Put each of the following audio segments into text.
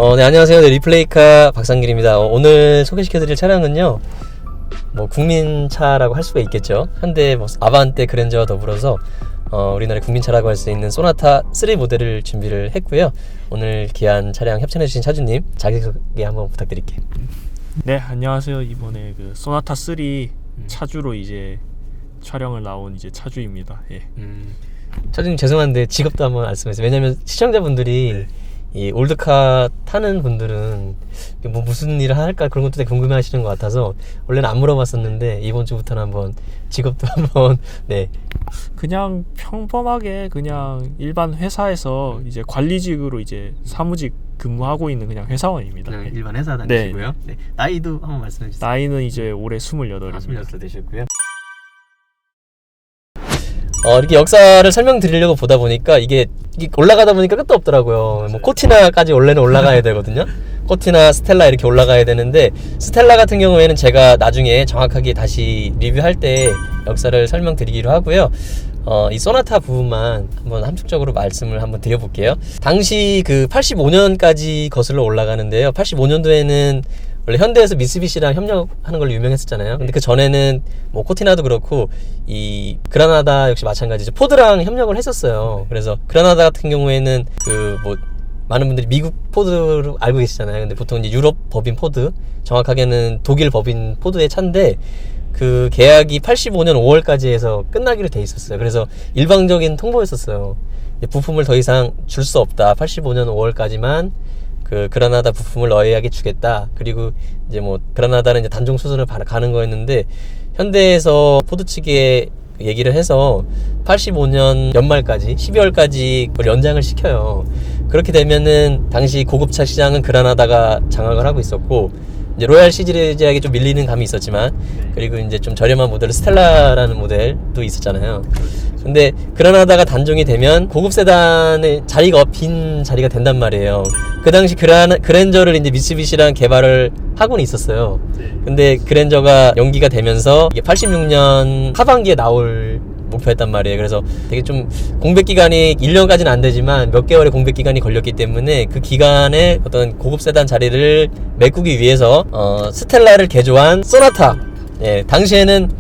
네, 안녕하세요. 네, 리플레이카 박상길입니다. 오늘 소개시켜드릴 차량은요, 국민차라고 할 수가 있겠죠. 현대 아반떼, 그랜저와 더불어서 우리나라의 국민차라고 할 수 있는 소나타 3 모델을 준비를 했고요. 오늘 귀한 차량 협찬해주신 차주님 자기소개 한번 부탁드릴게요. 네, 안녕하세요. 이번에 그 소나타 3 차주로 이제 촬영을 나온 이제 차주입니다. 예. 차주님 죄송한데 직업도 한번 말씀해주세요. 왜냐면 시청자분들이 이 올드카 타는 분들은 무슨 일을 할까 그런 것도 되게 궁금해 하시는 것 같아서 원래는 안 물어봤었는데 이번 주부터는 한번 직업도 한번 그냥 평범하게 그냥 일반 회사에서 이제 관리직으로 이제 사무직 근무하고 있는 그냥 회사원입니다. 일반 회사 다니시고요. 네. 나이도 한번 말씀해 주세요. 나이는 이제 올해 28입니다. 26살 되셨고요. 이렇게 역사를 설명드리려고 보다 보니까 이게 올라가다 보니까 끝도 없더라고요. 코티나까지 원래는 올라가야 되거든요. 코티나, 스텔라 이렇게 올라가야 되는데 스텔라 같은 경우에는 제가 나중에 정확하게 다시 리뷰할 때 역사를 설명드리기로 하고요. 이 소나타 부분만 한번 함축적으로 말씀을 한번 드려볼게요. 당시 그 85년까지 거슬러 올라가는데요. 85년도에는 원래 현대에서 미쓰비시랑 협력하는 걸로 유명했었잖아요. 근데 그 전에는 코티나도 그렇고 이 그라나다 역시 마찬가지죠. 포드랑 협력을 했었어요. 그래서 그라나다 같은 경우에는 많은 분들이 미국 포드로 알고 계시잖아요. 근데 보통 이제 유럽 법인 포드, 정확하게는 독일 법인 포드의 차인데 그 계약이 85년 5월까지 해서 끝나기로 돼 있었어요. 그래서 일방적인 통보였었어요. 부품을 더 이상 줄 수 없다. 85년 5월까지만 그 그라나다 부품을 너희에게 주겠다. 그리고 이제 그라나다는 이제 단종 수준을 가는 거였는데 현대에서 포드 측에 얘기를 해서 85년 연말까지 12월까지 그걸 연장을 시켜요. 그렇게 되면은 당시 고급차 시장은 그라나다가 장악을 하고 있었고 이제 로얄 시리즈에게 좀 밀리는 감이 있었지만 그리고 이제 좀 저렴한 모델 스텔라라는 모델도 있었잖아요. 근데 그라나다가 단종이 되면 고급 세단의 자리가 빈 자리가 된단 말이에요. 그 당시 그랜저를 이제 미쓰비시랑 개발을 하고는 있었어요. 근데 그랜저가 연기가 되면서 이게 86년 하반기에 나올 목표였단 말이에요. 그래서 되게 좀 공백 기간이 1년까지는 안 되지만 몇 개월의 공백 기간이 걸렸기 때문에 그 기간에 어떤 고급 세단 자리를 메꾸기 위해서 스텔라를 개조한 소나타. 예, 당시에는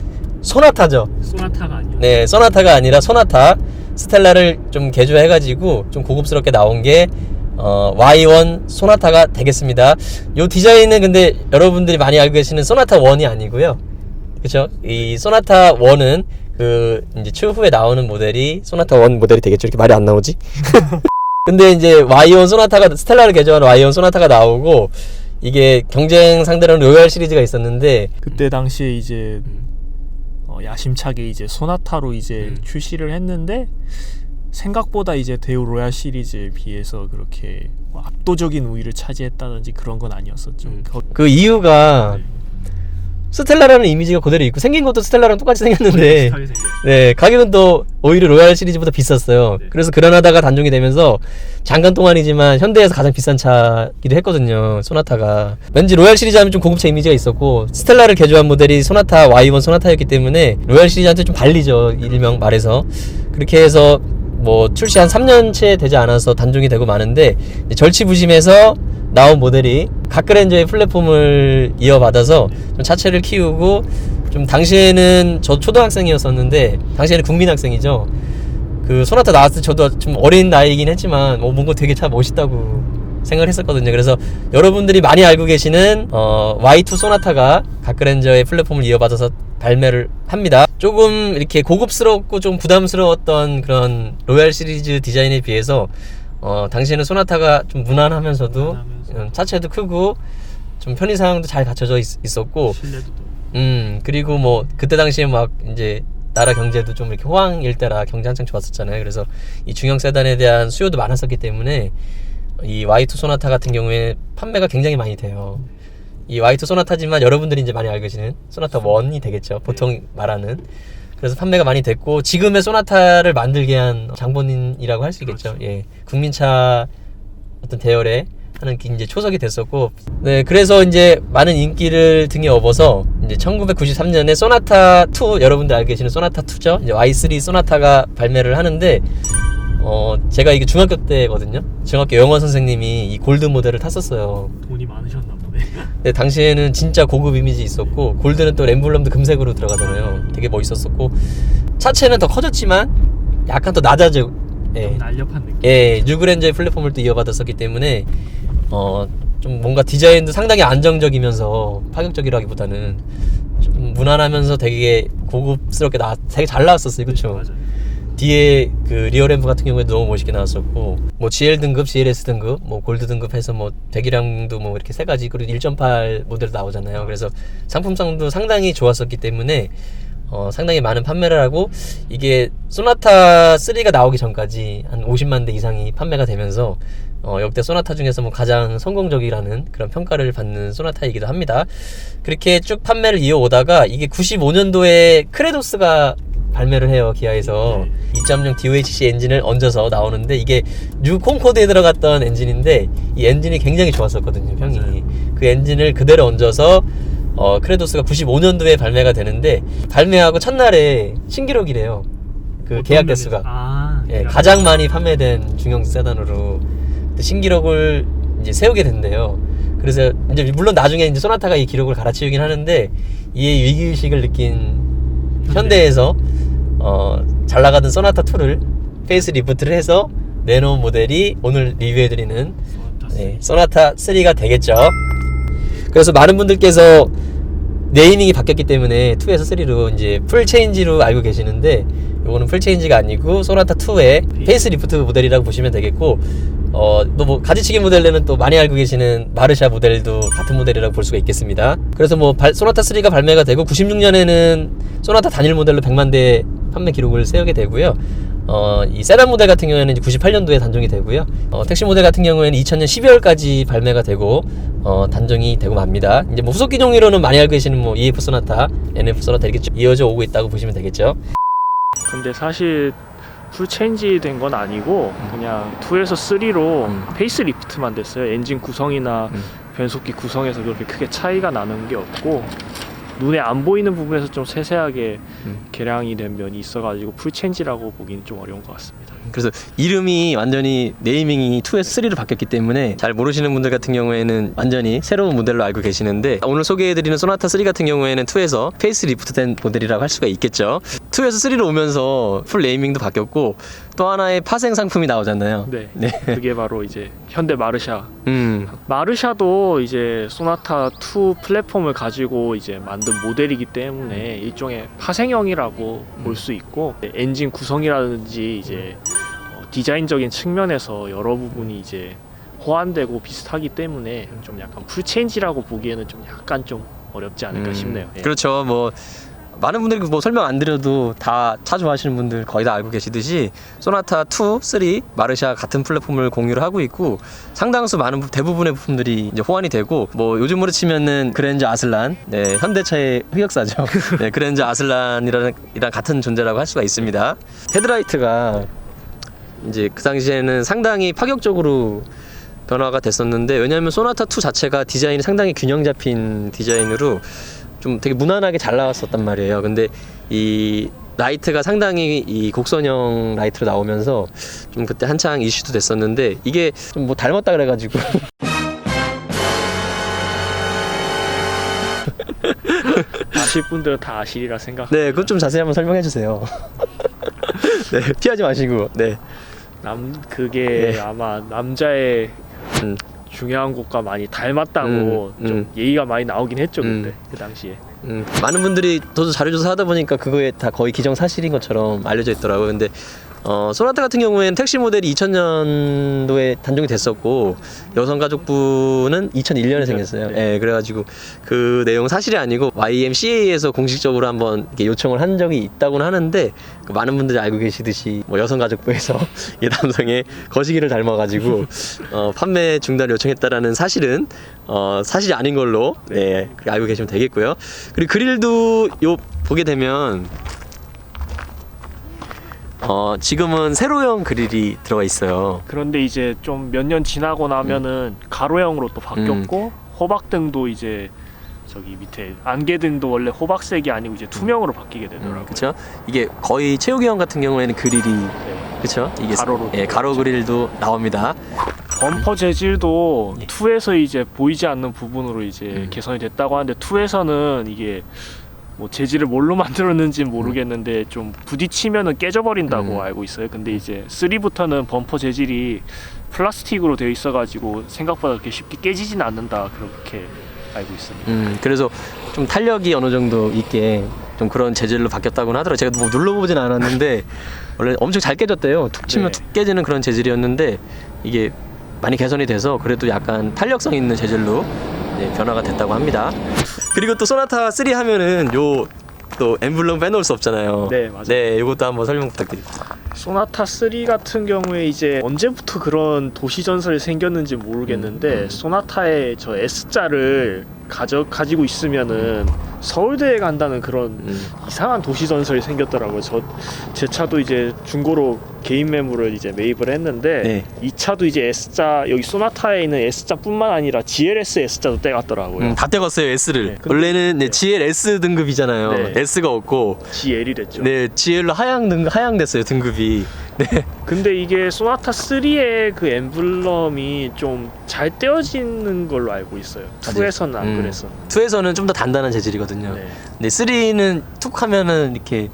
소나타죠. 소나타가 아니에요. 네, 소나타가 아니라 소나타. 스텔라를 좀 개조해가지고 좀 고급스럽게 나온 게 Y1 소나타가 되겠습니다. 요 디자인은 근데 여러분들이 많이 알고 계시는 소나타 1이 아니고요. 그쵸? 이 소나타 1은 이제 추후에 나오는 모델이 소나타 1 모델이 되겠죠. 이렇게 말이 안 나오지? 근데 이제 Y1 소나타가, 스텔라를 개조한 Y1 소나타가 나오고 이게 경쟁 상대로는 로얄 시리즈가 있었는데 그때 당시에 이제 야심차게 이제 소나타로 이제 출시를 했는데 생각보다 이제 대우 로얄 시리즈에 비해서 그렇게 압도적인 우위를 차지했다든지 그런 건 아니었었죠. 그 이유가 스텔라라는 이미지가 그대로 있고 생긴 것도 스텔라랑 똑같이 생겼는데 네, 가격은 또 오히려 로얄 시리즈보다 비쌌어요. 그래서 그라나다가 단종이 되면서 잠깐 동안이지만 현대에서 가장 비싼 차기도 했거든요. 소나타가 왠지 로얄 시리즈 하면 좀 고급차 이미지가 있었고 스텔라를 개조한 모델이 소나타 Y1 소나타였기 때문에 로얄 시리즈한테 좀 발리죠. 일명 말해서. 그렇게 해서 출시 한 3년째 되지 않아서 단종이 되고 마는데 절치부심해서 나온 모델이 각 그랜저의 플랫폼을 이어받아서 좀 차체를 키우고 좀 당시에는 저 초등학생이었었는데 당시에는 국민학생이죠. 그 소나타 나왔을 때 저도 좀 어린 나이이긴 했지만 뭔가 되게 참 멋있다고 생각을 했었거든요. 그래서 여러분들이 많이 알고 계시는 Y2 소나타가 각 그랜저의 플랫폼을 이어받아서 발매를 합니다. 조금 이렇게 고급스럽고 좀 부담스러웠던 그런 로얄 시리즈 디자인에 비해서 당시에는 소나타가 좀 무난하면서도 차체도 크고 좀 편의사항도 잘 갖춰져 있었고 그리고 그때 당시에 이제 나라 경제도 좀 이렇게 호황 일때라 경제 한창 좋았었잖아요. 그래서 이 중형 세단에 대한 수요도 많았었기 때문에 이 Y2 소나타 같은 경우에 판매가 굉장히 많이 돼요. 이 Y2 소나타지만 여러분들이 이제 많이 알고 계시는 소나타 1이 되겠죠. 보통 말하는. 그래서 판매가 많이 됐고 지금의 소나타를 만들게 한 장본인이라고 할 수 있겠죠. 예, 국민차 어떤 대열에 하는 이제 초석이 됐었고, 네, 그래서 이제 많은 인기를 등에 업어서 이제 1993년에 소나타 2, 여러분들 알고 계시는 소나타 2죠. 이제 Y3 소나타가 발매를 하는데 제가 이게 중학교 때거든요. 중학교 영어 선생님이 이 골드 모델을 탔었어요. 돈이 많으셨나 보네. 근데 당시에는 진짜 고급 이미지 있었고, 골드는 또 엠블럼도 금색으로 들어가잖아요. 되게 멋있었었고, 차체는 더 커졌지만 약간 더 낮아지고, 좀 날렵한 느낌. 예, 뉴그랜저의 플랫폼을 또 이어받았었기 때문에 좀 뭔가 디자인도 상당히 안정적이면서 파격적이라기보다는 좀 무난하면서 되게 고급스럽게 되게 잘 나왔었어요. 그렇죠? 맞아요. 뒤에 그 리어램프 같은 경우에도 너무 멋있게 나왔었고, 뭐 GL 등급, GLS 등급, 뭐 골드 등급 해서 뭐 배기량도 뭐 이렇게 세 가지, 그리고 1.8 모델도 나오잖아요. 그래서 상품성도 상당히 좋았었기 때문에 상당히 많은 판매를 하고, 이게 소나타 3가 나오기 전까지 한 50만 대 이상이 판매가 되면서 역대 소나타 중에서 뭐 가장 성공적이라는 그런 평가를 받는 소나타이기도 합니다. 그렇게 쭉 판매를 이어오다가 이게 95년도에 크레도스가 발매를 해요. 기아에서 2.0 DOHC 엔진을 얹어서 나오는데, 이게 뉴 콩코드에 들어갔던 엔진인데 이 엔진이 굉장히 좋았었거든요. 평이. 맞아요. 그 엔진을 그대로 얹어서 크레도스가 95년도에 발매가 되는데, 발매하고 첫날에 신기록이래요. 그 계약 개수가 예, 가장 많이 판매된 중형 세단으로 신기록을 이제 세우게 된대요. 그래서 이제 물론 나중에 이제 소나타가 이 기록을 갈아치우긴 하는데, 이에 위기의식을 느낀 현대에서 잘 나가던 소나타 2를 페이스 리프트를 해서 내놓은 모델이 오늘 리뷰해드리는 소나타 3가 되겠죠. 그래서 많은 분들께서 네이밍이 바뀌었기 때문에 2에서 3로 이제 풀 체인지로 알고 계시는데, 요거는 풀 체인지가 아니고 소나타 2의 페이스 리프트 모델이라고 보시면 되겠고, 또 뭐 가지치기 모델에는 또 많이 알고 계시는 마르샤 모델도 같은 모델이라고 볼 수가 있겠습니다. 그래서 뭐 소나타 3가 발매가 되고 96년에는 소나타 단일 모델로 100만 대 판매 기록을 세우게 되고요. 이 세단 모델 같은 경우에는 이제 98년도에 단종이 되고요. 택시 모델 같은 경우에는 2000년 12월까지 발매가 되고 단종이 되고 맙니다. 이제 뭐 후속 기종으로는 많이 알고 계시는 뭐 EF 소나타, NF 소나타 이렇게 쭉 이어져 오고 있다고 보시면 되겠죠. 근데 사실 풀 체인지 된 건 아니고 그냥 2에서 3로 페이스 리프트만 됐어요. 엔진 구성이나 변속기 구성에서 그렇게 크게 차이가 나는 게 없고, 눈에 안 보이는 부분에서 좀 세세하게 개량이 된 면이 있어가지고 풀 체인지라고 보기는 좀 어려운 것 같습니다. 그래서 이름이 완전히 네이밍이 2에서 3로 바뀌었기 때문에 잘 모르시는 분들 같은 경우에는 완전히 새로운 모델로 알고 계시는데, 오늘 소개해드리는 소나타 3 같은 경우에는 2에서 페이스 리프트된 모델이라고 할 수가 있겠죠. 2에서 3로 오면서 풀 네이밍도 바뀌었고, 또 하나의 파생 상품이 나오잖아요. 네. 그게 바로 이제 현대 마르샤. 마르샤도 이제 소나타 2 플랫폼을 가지고 이제 만든 모델이기 때문에 일종의 파생형이라고 볼 수 있고, 엔진 구성이라든지 이제 디자인적인 측면에서 여러 부분이 이제 호환되고 비슷하기 때문에 좀 약간 풀 체인지라고 보기에는 좀 약간 좀 어렵지 않을까 싶네요. 예. 그렇죠. 뭐 많은 분들이 뭐 설명 안 드려도 다 차 좋아하시는 분들 거의 다 알고 계시듯이 소나타 2, 3, 마르샤 같은 플랫폼을 공유를 하고 있고, 상당수 많은 대부분의 부품들이 이제 호환이 되고, 뭐 요즘으로 치면은 그랜저 아슬란, 네, 현대차의 흑역사죠. 네, 그랜저 아슬란이랑 같은 존재라고 할 수가 있습니다. 헤드라이트가 이제 그 당시에는 상당히 파격적으로 변화가 됐었는데, 왜냐하면 소나타 2 자체가 디자인이 상당히 균형 잡힌 디자인으로 좀 되게 무난하게 잘 나왔었단 말이에요. 근데 이 라이트가 상당히 이 곡선형 라이트로 나오면서 좀 그때 한창 이슈도 됐었는데, 이게 좀 뭐 닮았다 그래가지고 아실 분들은 다 아시리라 생각. 네, 그것 좀 자세히 한번 설명해 주세요. 네, 피하지 마시고. 네. 그게 아마 남자의 중요한 곳과 많이 닮았다고 좀 얘기가 많이 나오긴 했죠. 그때 그 당시에. 많은 분들이 저도 자료조사 하다 보니까 그거에 다 거의 기정사실인 것처럼 알려져 있더라고요. 근데 소나타 같은 경우에는 택시 모델이 2000년도에 단종이 됐었고, 여성가족부는 2001년에 생겼어요. 네. 그래가지고 그 내용 사실이 아니고 YMCA에서 공식적으로 한번 이렇게 요청을 한 적이 있다고는 하는데, 그 많은 분들이 알고 계시듯이 뭐 여성가족부에서 이 남성의 거시기를 닮아가지고 판매 중단을 요청했다라는 사실은 사실이 아닌 걸로 네, 알고 계시면 되겠고요. 그리고 그릴도 요 보게 되면 지금은 세로형 그릴이 들어가 있어요. 그런데 이제 좀 몇 년 지나고 나면은 가로형으로 또 바뀌었고, 호박등도 이제 저기 밑에 안개등도 원래 호박색이 아니고 이제 투명으로 바뀌게 되더라고요. 그렇죠. 이게 거의 채욱이 형 같은 경우에는 그릴이 네. 그렇죠. 이게 가로로 가로 그릴도 나옵니다. 범퍼 재질도 예. 2에서 이제 보이지 않는 부분으로 이제 개선이 됐다고 하는데 2에서는 이게 뭐 재질을 뭘로 만들었는지 모르겠는데 좀 부딪히면은 깨져버린다고 알고 있어요. 근데 이제 3부터는 범퍼 재질이 플라스틱으로 되어 있어가지고 생각보다 그렇게 쉽게 깨지진 않는다 그렇게 알고 있습니다. 그래서 좀 탄력이 어느 정도 있게 좀 그런 재질로 바뀌었다고는 하더라고요. 제가 뭐 눌러보진 않았는데 원래 엄청 잘 깨졌대요. 툭 치면 네. 툭 깨지는 그런 재질이었는데 이게 많이 개선이 돼서 그래도 약간 탄력성 있는 재질로 변화가 됐다고 합니다. 그리고 또 소나타 3 하면은 요 또 엠블럼 빼놓을 수 없잖아요. 네, 맞아요. 네, 이것도 한번 설명 부탁드립니다. 소나타 3 같은 경우에 이제 언제부터 그런 도시 전설이 생겼는지 모르겠는데 소나타의 저 S자를 가지고 있으면은 서울대에 간다는 그런 이상한 도시 전설이 생겼더라고요. 제 차도 이제 중고로 개인 매물을 이제 매입을 했는데 네. 이 차도 이제 S자 여기 소나타에 있는 S자뿐만 아니라 GLS S자도 떼갔더라고요. 다 떼갔어요 S를. 네, 근데- 원래는 GLS 등급이잖아요. 네. S가 없고 GL이 됐죠. 네 GL로 하향 됐어요 등급이. 네. 근데 이게 소나타 3의 그 엠블럼이 좀 잘 떼어지는 걸로 알고 있어요. 2에서는 안 그래서. 2에서는 좀 더 단단한 재질이거든요. 네. 근데 3는 툭 하면은 이렇게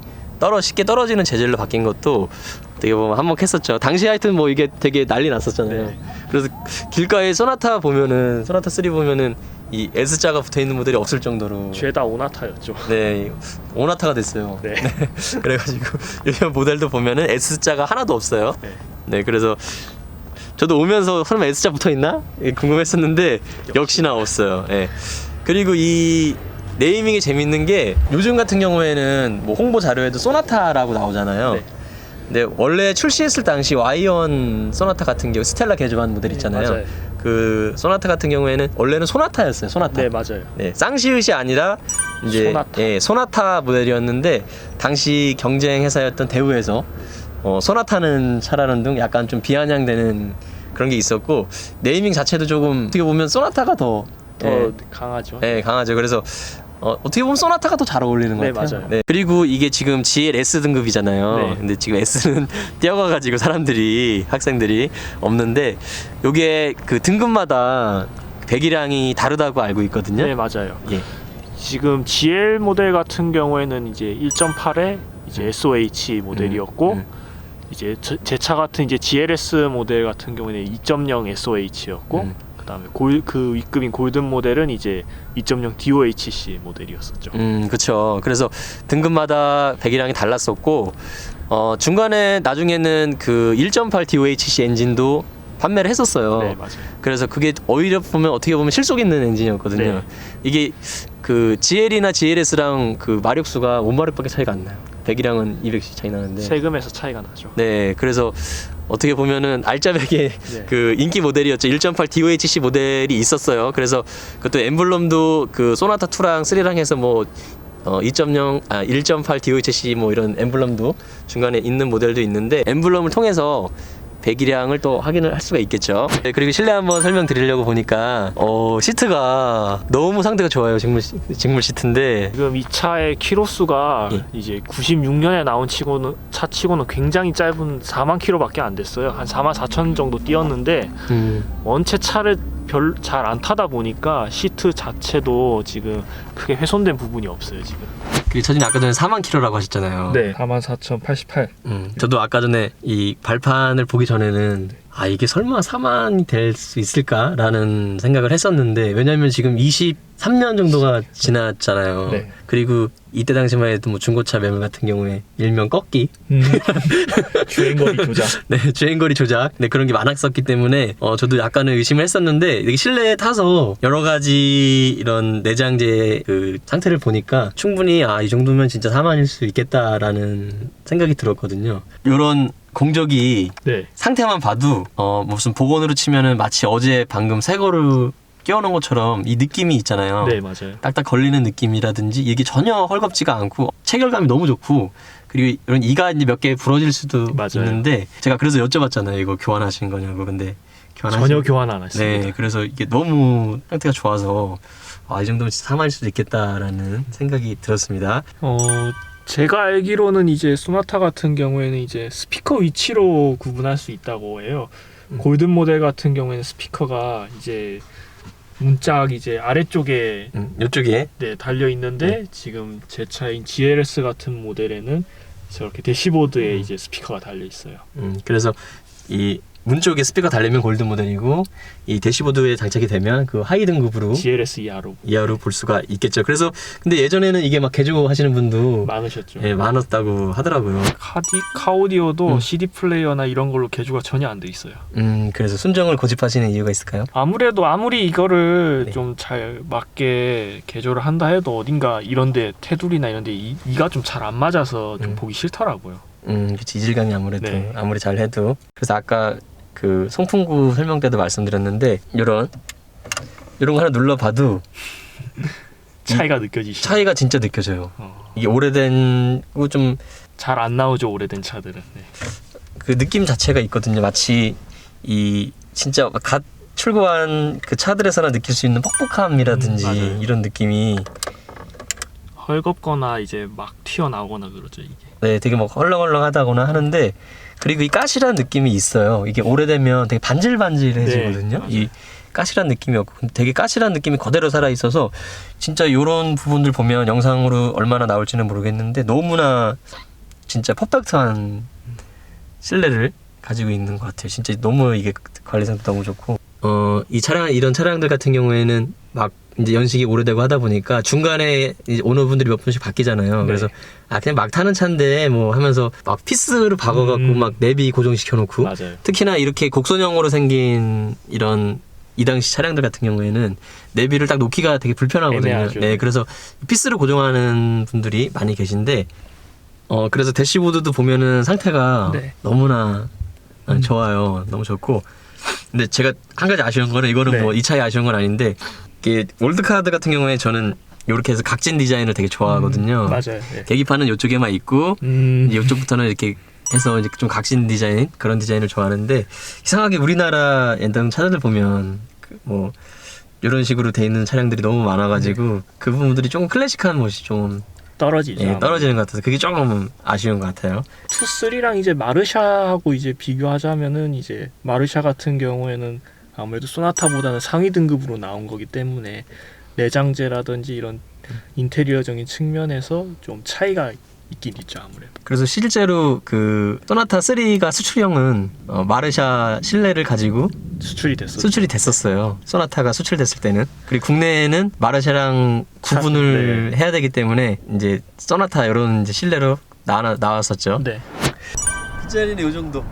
쉽게 떨어지는 재질로 바뀐 것도 어떻게 보면 한몫했었죠. 당시 하여튼 뭐 이게 되게 난리 났었잖아요. 네. 그래서 길가에 소나타 3 보면은 이 S자가 붙어 있는 모델이 없을 정도로 죄다 오나타였죠. 네, 오나타가 됐어요. 네. 그래가지고 요즘 모델도 보면은 S자가 하나도 없어요. 네. 네, 그래서 저도 오면서 설마 S자 붙어 있나 궁금했었는데 역시나 없어요. 예. 그리고 이 네이밍이 재밌는 게 요즘 같은 경우에는 뭐 홍보 자료에도 소나타라고 나오잖아요. 네. 근데 원래 출시했을 당시 Y1 소나타 같은 경우 스텔라 개조한 모델 있잖아요. 맞아요. 그 소나타 같은 경우에는 원래는 소나타였어요. 소나타. 네, 맞아요. 네, 쌍시읒이 아니라 이제 소나타. 소나타 모델이었는데 당시 경쟁 회사였던 대우에서 소나타는 차라는 등 약간 좀 비아냥되는 그런 게 있었고 네이밍 자체도 조금 어떻게 보면 소나타가 더 강하죠. 네, 강하죠. 그래서 어떻게 보면 소나타가 더 잘 어울리는 것 네, 같아요. 맞아요. 네. 그리고 이게 지금 GLS 등급이잖아요. 네. 근데 지금 S는 뛰어가가지고 학생들이 없는데 요게 그 등급마다 배기량이 다르다고 알고 있거든요. 네, 맞아요. 예. 지금 GL 모델 같은 경우에는 이제 1.8에 이제 SOH 모델이었고 이제 제 차 같은 이제 GLS 모델 같은 경우에는 2.0 SOH였고 그다음에 그 윗급인 골든 모델은 이제 2.0 DOHC 모델이었었죠. 그렇죠. 그래서 등급마다 배기량이 달랐었고 중간에 나중에는 그 1.8 DOHC 엔진도 판매를 했었어요. 네, 맞아요. 그래서 그게 오히려 보면 어떻게 보면 실속 있는 엔진이었거든요. 네. 이게 그 GL이나 GLS랑 그 마력수가 5마력밖에 차이가 안 나요. 배기량은 200cc 차이 나는데. 세금에서 차이가 나죠. 네, 그래서 어떻게 보면은 알짜배기의 네. 그 인기 모델이었죠. 1.8 DOHC 모델이 있었어요. 그래서 그것도 엠블럼도 그 소나타 2랑 3랑 해서 뭐 1.8 DOHC 뭐 이런 엠블럼도 중간에 있는 모델도 있는데 엠블럼을 통해서 배기량을 또 확인을 할 수가 있겠죠. 네, 그리고 실내 한번 설명드리려고 보니까 시트가 너무 상태가 좋아요. 직물 시트인데 지금 이 차의 키로수가 예. 이제 96년에 나온 차 치고는 굉장히 짧은 4만 킬로밖에 안 됐어요. 한 4만 4천 정도 뛰었는데 원체 차를 별 잘 안 타다 보니까 시트 자체도 지금 크게 훼손된 부분이 없어요 지금. 그 차주님 아까 전에 4만 킬로라고 하셨잖아요. 네, 44,088. 저도 아까 전에 이 발판을 보기 전에는 이게 설마 4만이 될 수 있을까라는 생각을 했었는데 왜냐면 지금 23년 정도가 지났잖아요. 네. 그리고 이때 당시만 해도 뭐 중고차 매물 같은 경우에 일명 꺾기, 주행거리 조작. 네, 주행거리 조작, 네, 그런 게 많았었기 때문에 저도 약간은 의심을 했었는데 이게 실내에 타서 여러 가지 이런 내장재 그 상태를 보니까 충분히 이 정도면 진짜 4만일 수 있겠다라는 생각이 들었거든요. 이런 공적이 네. 상태만 봐도 무슨 복원으로 치면은 마치 어제 방금 새 거를 끼워놓은 것처럼 이 느낌이 있잖아요. 네, 맞아요. 딱딱 걸리는 느낌이라든지 이게 전혀 헐겁지가 않고 체결감이 너무 좋고 그리고 이런 이가 이제 몇 개 부러질 수도 맞아요. 있는데 제가 그래서 여쭤봤잖아요. 이거 교환하신 거냐고. 근데 전혀 교환 안 했습니다. 네, 그래서 이게 너무 상태가 좋아서 이 정도면 진짜 사망할 수도 있겠다라는 생각이 들었습니다. 제가 알기로는 이제 소나타 같은 경우에는 이제 스피커 위치로 구분할 수 있다고 해요. 골든 모델 같은 경우에는 스피커가 이제 문짝 이제 아래쪽에 이쪽에 네, 달려 있는데 지금 제 차인 GLS 같은 모델에는 저렇게 대시보드에 이제 스피커가 달려 있어요. 그래서 이 문 쪽에 스피커 달리면 골드 모델이고 이 대시보드에 장착이 되면 그 하이 등급으로 GLS 이하로 볼 수가 있겠죠. 그래서 근데 예전에는 이게 막 개조하시는 분도 많으셨죠. 많았다고 하더라고요. 카오디오도 CD 플레이어나 이런 걸로 개조가 전혀 안 돼 있어요. 그래서 순정을 고집하시는 이유가 있을까요? 아무리 이거를 네. 좀 잘 맞게 개조를 한다 해도 어딘가 이런데 테두리나 이런데 이가 좀 잘 안 맞아서 좀 보기 싫더라고요. 그치, 이질감이 아무래도 네. 아무리 잘 해도. 그래서 아까 그 송풍구 설명 때도 말씀드렸는데 이런 거 하나 눌러봐도 차이가 느껴지시죠? 차이가 진짜 느껴져요. 이게 오래된 거 좀 잘 안 나오죠, 오래된 차들은. 네. 그 느낌 자체가 있거든요. 마치 이 진짜 갓 출고한 그 차들에서나 느낄 수 있는 뻑뻑함이라든지 맞아요. 이런 느낌이 헐겁거나 이제 막 튀어나오거나 그러죠, 이게. 네, 되게 막 헐렁헐렁하다거나 하는데 그리고 이 가시란 느낌이 있어요. 이게 오래되면 되게 반질반질해지거든요. 네, 이 가시란 느낌이 없고 되게 가시란 느낌이 그대로 살아 있어서 진짜 이런 부분들 보면 영상으로 얼마나 나올지는 모르겠는데 너무나 진짜 퍼펙트한 실내를 가지고 있는 것 같아요. 진짜 너무 이게 관리상도 너무 좋고 이 차량 이런 차량들 같은 경우에는 막 이제 연식이 오래되고 하다 보니까 중간에 이제 오너분들이 몇 분씩 바뀌잖아요. 네. 그래서 그냥 막 타는 차인데 뭐 하면서 막 피스를 박아갖고 막 내비 고정시켜놓고 맞아요. 특히나 이렇게 곡선형으로 생긴 이런 이 당시 차량들 같은 경우에는 내비를 딱 놓기가 되게 불편하거든요. 애매하죠. 네, 그래서 피스를 고정하는 분들이 많이 계신데 그래서 대시보드도 보면은 상태가 네. 너무나 좋아요. 너무 좋고. 근데 제가 한 가지 아쉬운 거는 이거는 네. 뭐 이 차에 아쉬운 건 아닌데 이게 월드카드 같은 경우에 저는 이렇게 해서 각진 디자인을 되게 좋아하거든요. 맞아요. 네. 계기판은 이쪽에만 있고 이제 이쪽부터는 이렇게 해서 이제 좀 각진 디자인 그런 디자인을 좋아하는데 이상하게 우리나라 옛날 차량들 보면 뭐 이런 식으로 돼 있는 차량들이 너무 많아가지고 그 부분들이 조금 클래식한 모습이 좀 떨어지죠. 떨어지는 것 같아서 그게 조금 아쉬운 것 같아요. 2, 3랑 이제 마르샤하고 이제 비교하자면은 이제 마르샤 같은 경우에는 아무래도 소나타보다는 상위 등급으로 나온 거기 때문에 내장재라든지 이런 인테리어적인 측면에서 좀 차이가 있긴 있죠, 아무래도. 그래서 실제로 그 소나타 3가 수출형은 마르샤 실내를 가지고 수출이 됐었죠. 수출이 됐었어요. 소나타가 수출됐을 때는. 그리고 국내에는 마르샤랑 구분을 해야 되기 때문에 이제 소나타 이런 이제 실내로 나왔었죠. 네. 빗자리는 이 정도.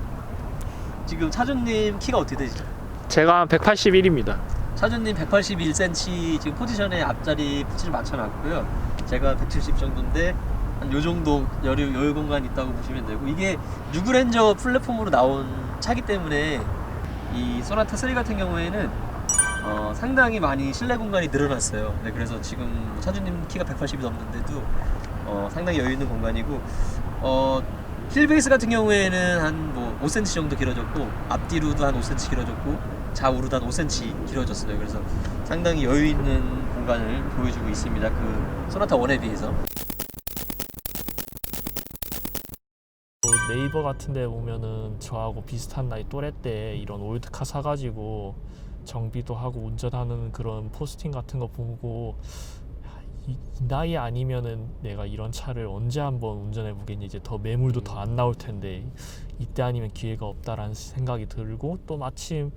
지금 차주님 키가 어떻게 되시죠? 제가 181입니다. 차주님 181cm 지금 포지션에 앞자리 푸치를 맞춰놨고요. 제가 170 정도인데 한 요 정도 여유 공간이 있다고 보시면 되고 이게 뉴그랜저 플랫폼으로 나온 차기 때문에 이 소나타 3 같은 경우에는 상당히 많이 실내 공간이 늘어났어요. 네, 그래서 지금 차주님 키가 180이 넘는데도 상당히 여유 있는 공간이고 휠베이스 같은 경우에는 한 뭐 5cm 정도 길어졌고 앞뒤로도 한 5cm 길어졌고 좌우로도 한 5cm 길어졌어요. 그래서 상당히 여유 있는 공간을 보여주고 있습니다. 그 소나타 1에 비해서. 네이버 같은 데 보면은 저하고 비슷한 나이 또래 때 이런 올드카 사가지고 정비도 하고 운전하는 그런 포스팅 같은 거 보고 이 나이 아니면은 내가 이런 차를 언제 한번 운전해 보겠니, 이제 더 매물도 더 안 나올 텐데 이때 아니면 기회가 없다라는 생각이 들고, 또 마침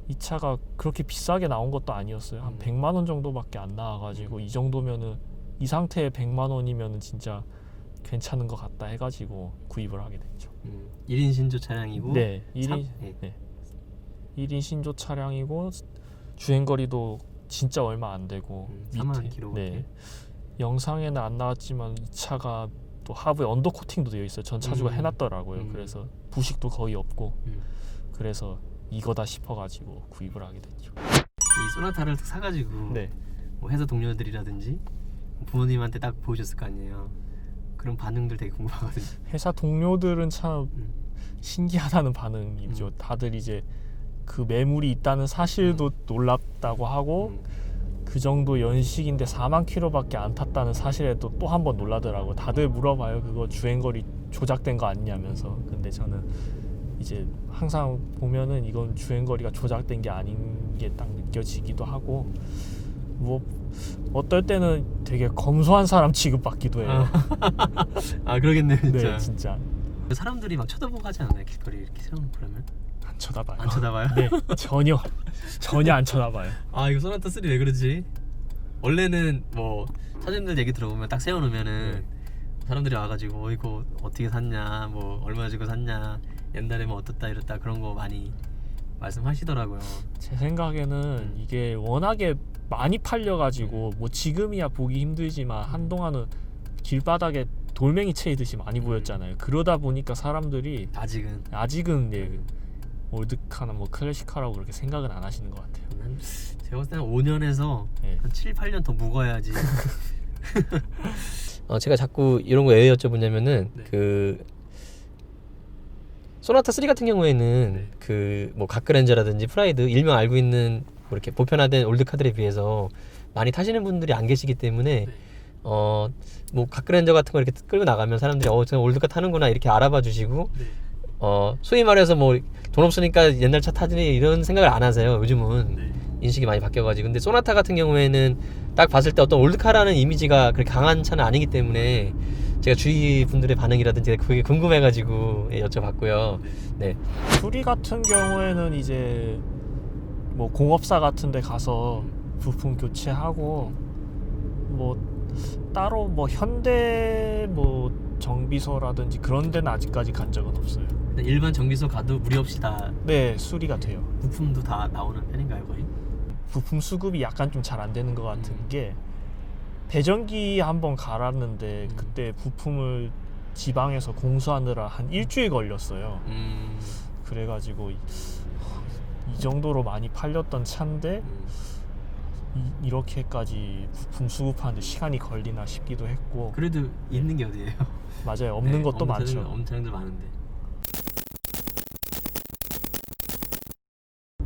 이 차가 그렇게 비싸게 나온 것도 아니었어요. 한 100만 원 정도밖에 안 나와가지고 이 정도면은 이 상태에 100만 원이면은 진짜 괜찮은 것 같다 해가지고 구입을 하게 됐죠. 1인 신조 차량이고 네, 1인 네. 네. 1인 신조 차량이고 주행거리도 진짜 얼마 안 되고 4만 킬로. 네. 영상에는 안 나왔지만 이 차가 또 하부에 언더코팅도 되어 있어요. 전 차주가 해놨더라고요. 그래서 부식도 거의 없고 그래서 이거다 싶어가지고 구입을 하게 됐죠. 이 소나타를 사가지고 네. 뭐 회사 동료들이라든지 부모님한테 딱 보여줬을 거 아니에요. 그런 반응들 되게 궁금하거든요. 회사 동료들은 참 신기하다는 반응이죠. 다들 이제 그 매물이 있다는 사실도 놀랍다고 하고 그 정도 연식인데 4만 킬로밖에 안 탔다는 사실에 또 한 번 놀라더라고. 다들 물어봐요. 그거 주행거리 조작된 거 아니냐면서. 근데 저는 이제 항상 보면은 이건 주행거리가 조작된 게 아닌 게 딱 느껴지기도 하고, 뭐 어떨 때는 되게 검소한 사람 취급받기도 해요. 아 그러겠네요 진짜. 네, 진짜 사람들이 막 쳐다보고 하지 않나요? 길거리 이렇게 세워놓고 그러면? 안 쳐다봐요. 안 쳐다봐요? 네, 전혀 안 쳐다봐요. 아 이거 소나타 3 왜 그러지? 원래는 뭐 사장님들 얘기 들어보면 딱 세워놓으면은 사람들이 와가지고 이거 어떻게 샀냐, 뭐 얼마 주고 샀냐, 옛날에 뭐 어떻다 이랬다 그런 거 많이 말씀하시더라고요. 제 생각에는 이게 워낙에 많이 팔려가지고 뭐 지금이야 보기 힘들지만 한동안은 길바닥에 돌멩이 채이듯이 많이 보였잖아요. 그러다 보니까 사람들이 아직은 네, 올드카나 뭐 클래식카라고 그렇게 생각은 안 하시는 것 같아요. 제가 봤을 때는 5년에서 네. 한 7, 8년 더 묵어야지. 제가 자꾸 이런 거 왜 여쭤보냐면은 네. 그 소나타 3 같은 경우에는 그 뭐 가크렌저라든지 프라이드 일명 알고 있는 뭐 이렇게 보편화된 올드카들에 비해서 많이 타시는 분들이 안 계시기 때문에 뭐 가크렌저 같은 거 이렇게 끌고 나가면 사람들이 저 올드카 타는구나 이렇게 알아봐 주시고 소위 말해서 뭐 돈 없으니까 옛날 차 타지니 이런 생각을 안 하세요. 요즘은 인식이 많이 바뀌어가지고. 근데 소나타 같은 경우에는 딱 봤을 때 어떤 올드카라는 이미지가 그렇게 강한 차는 아니기 때문에 제가 주위 분들의 반응이라든지 그게 궁금해가지고 여쭤봤고요. 네. 수리 같은 경우에는 이제 뭐 공업사 같은데 가서 부품 교체하고 뭐 따로 뭐 현대 뭐 정비소라든지 그런 데는 아직까지 간 적은 없어요. 일반 정비소 가도 무리 없이 다 네, 수리가 돼요. 부품도 다 나오는 편인가요, 거의? 부품 수급이 약간 좀 잘 안 되는 것 같은 게 배전기 한번 갈았는데 그때 부품을 지방에서 공수하느라 한 일주일 걸렸어요. 그래가지고 이 정도로 많이 팔렸던 차인데 이렇게까지 부품 수급하는데 시간이 걸리나 싶기도 했고. 그래도 있는 게 어디예요? 맞아요. 없는 것도 많죠. 없는 차량도 많은데.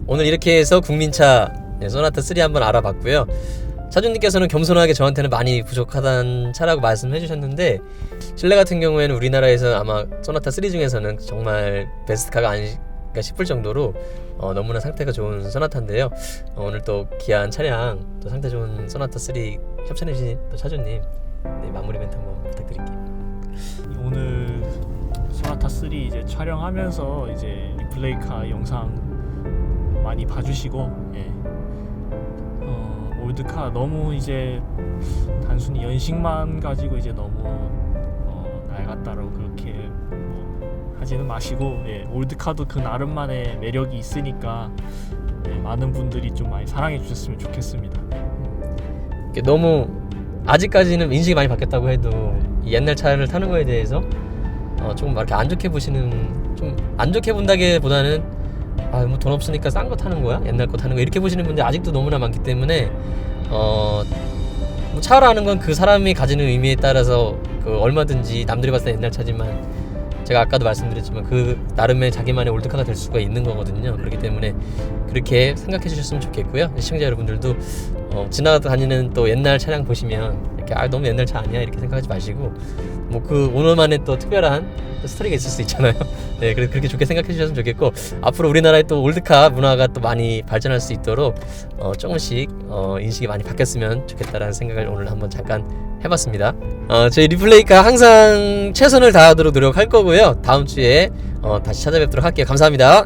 오늘 이렇게 해서 국민차 소나타 3 한번 알아봤고요. 차주님께서는 겸손하게 저한테는 많이 부족하다는 차라고 말씀해 주셨는데, 실내 같은 경우에는 우리나라에서 아마 소나타 3 중에서는 정말 베스트카가 아닐까 싶을 정도로 너무나 상태가 좋은 소나타인데요. 오늘 또 귀한 차량, 또 상태 좋은 소나타 3 협찬해 주신 또 차주님, 네, 마무리 멘트 한번 부탁드릴게요. 오늘 소나타 3 이제 촬영하면서 이제 리플레이카 영상 많이 봐주시고, 올드카 너무 이제 단순히 연식만 가지고 이제 너무 낡았다라고 그렇게 뭐 하지는 마시고, 올드카도 그 나름만의 매력이 있으니까 많은 분들이 좀 많이 사랑해 주셨으면 좋겠습니다. 너무 아직까지는 인식이 많이 바뀌었다고 해도 이 옛날 차를 타는 거에 대해서 조금 이렇게 안 좋게 보시는, 좀 안 좋게 본다기보다는 뭐 돈 없으니까 싼 거 타는 거야? 옛날 거 타는 거? 이렇게 보시는 분들 아직도 너무나 많기 때문에 뭐 차라는 건 그 사람이 가지는 의미에 따라서 그 얼마든지 남들이 봤을 때 옛날 차지만 제가 아까도 말씀드렸지만 그 나름의 자기만의 올드카가 될 수가 있는 거거든요. 그렇기 때문에 그렇게 생각해 주셨으면 좋겠고요. 시청자 여러분들도 지나다니는 또 옛날 차량 보시면 이렇게 너무 옛날 차 아니야 이렇게 생각하지 마시고, 뭐 그 오너만의 또 특별한 스토리가 있을 수 있잖아요. 네, 그래서 그렇게 좋게 생각해 주셨으면 좋겠고, 앞으로 우리나라의 또 올드카 문화가 또 많이 발전할 수 있도록 조금씩 인식이 많이 바뀌었으면 좋겠다라는 생각을 오늘 한번 잠깐 해봤습니다. 저희 리플레이카 항상 최선을 다하도록 노력할 거고요. 다음 주에 다시 찾아뵙도록 할게요. 감사합니다.